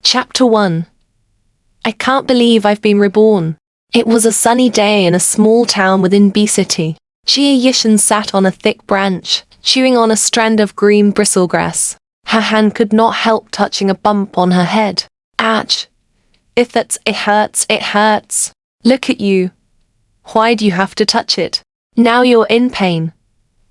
Chapter 1. I can't believe I've been reborn. It was a sunny day in a small town within B City. Jia Yishan sat on a thick branch, chewing on a strand of green bristlegrass. Her hand could not help touching a bump on her head. Ouch! It hurts. Look at you. Why do you have to touch it? Now you're in pain.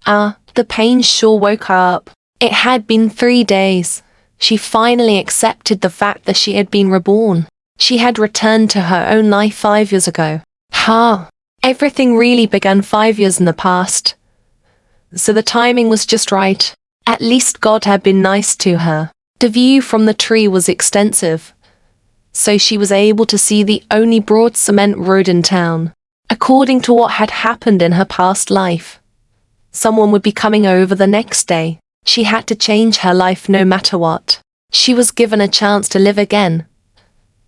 The pain sure woke her up. It had been 3 days. She finally accepted the fact that she had been reborn. She had returned to her own life 5 years ago. Everything really began 5 years in the past. So the timing was just right. At least God had been nice to her. The view from the tree was extensive, so she was able to see the only broad cement road in town. According to what had happened in her past life, someone would be coming over the next day. She had to change her life no matter what. She was given a chance to live again,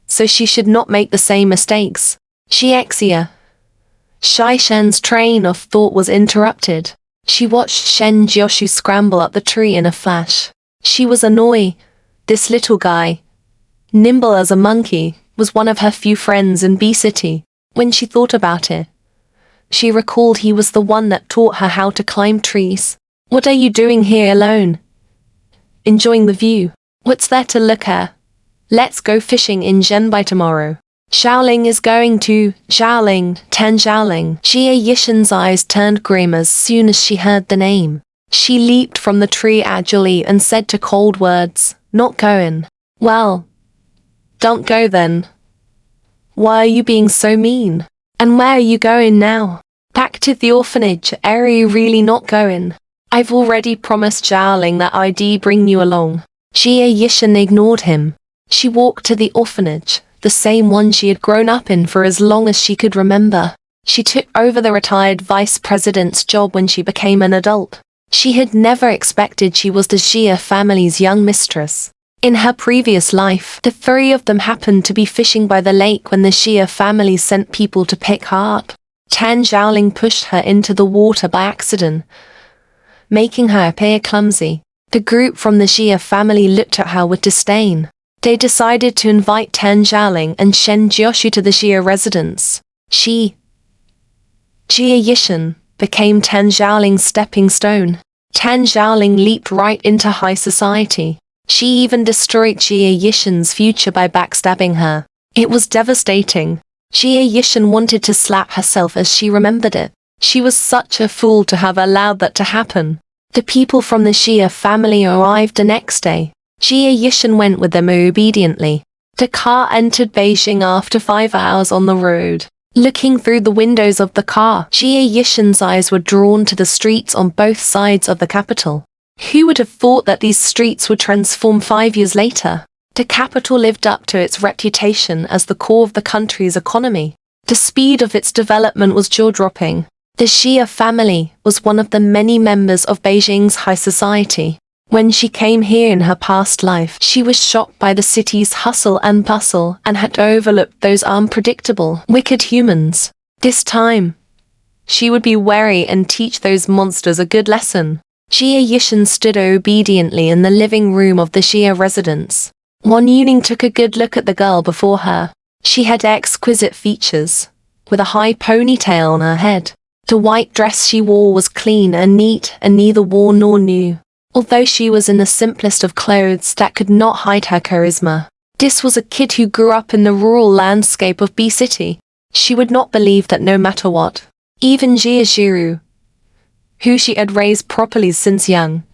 so she should not make the same mistakes. Wuxia. Shai Shen's train of thought was interrupted. She watched Shen Jioshu scramble up the tree in a flash. She was annoyed. This little guy, nimble as a monkey, was one of her few friends in B City. When she thought about it, she recalled he was the one that taught her how to climb trees. What are you doing here alone? Enjoying the view? What's there to look at? Let's go fishing in Zhenbai tomorrow. Xiaoling is going to. Tan Xiaoling. Jia Yishan's eyes turned grim as soon as she heard the name. She leaped from the tree agilely and said to cold words, "Not going." "Well, don't go then. Why are you being so mean? And where are you going now?" "Back to the orphanage. Are you really not going?" "I've already promised Xiaoling that I'd bring you along." Jia Yishan ignored him. She walked to the orphanage, the same one she had grown up in for as long as she could remember. She took over the retired vice president's job when she became an adult. She had never expected she was the Jia family's young mistress. In her previous life, the three of them happened to be fishing by the lake when the Jia family sent people to pick her up. Tan Xiaoling pushed her into the water by accident, making her appear clumsy. The group from the Jia family looked at her with disdain. They decided to invite Tan Xiaoling and Shen Jioshu to the Jia residence. Jia Yishan became Tan Xiaoling's stepping stone. Tan Xiaoling leaped right into high society. She even destroyed Jia Yishan's future by backstabbing her. It was devastating. Jia Yishan wanted to slap herself as she remembered it. She was such a fool to have allowed that to happen. The people from the Jia family arrived the next day. Jia Yishan went with them obediently. The car entered Beijing after 5 hours on the road. Looking through the windows of the car, Jia Yishan's eyes were drawn to the streets on both sides of the capital. Who would have thought that these streets would transform 5 years later? The capital lived up to its reputation as the core of the country's economy. The speed of its development was jaw-dropping. The Jia family was one of the many members of Beijing's high society. When she came here in her past life, she was shocked by the city's hustle and bustle and had overlooked those unpredictable, wicked humans. This time, she would be wary and teach those monsters a good lesson. Jia Yishan stood obediently in the living room of the Jia residence. Wan Yuning took a good look at the girl before her. She had exquisite features, with a high ponytail on her head. The white dress she wore was clean and neat and neither worn nor new. Although she was in the simplest of clothes, that could not hide her charisma. This was a kid who grew up in the rural landscape of B City. She would not believe that no matter what, even Jia Jiru, who she had raised properly since young,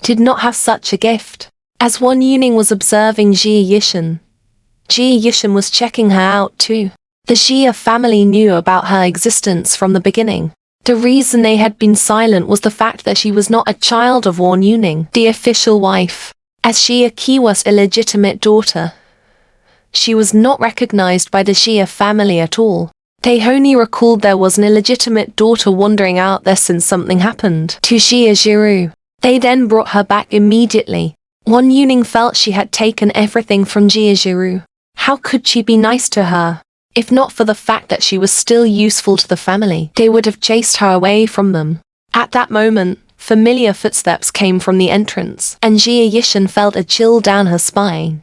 did not have such a gift. As Wan Yuning was observing Jia Yishan was checking her out too. The Jia family knew about her existence from the beginning. The reason they had been silent was the fact that she was not a child of Wan Yuning, the official wife. As Jia Qiwa's illegitimate daughter, she was not recognized by the Jia family at all. They only recalled there was an illegitimate daughter wandering out there since something happened to Jia Jiru. They then brought her back immediately. Wan Yuning felt she had taken everything from Jia Jiru. How could she be nice to her? If not for the fact that she was still useful to the family, they would have chased her away from them. At that moment, familiar footsteps came from the entrance, and Jia Yishan felt a chill down her spine.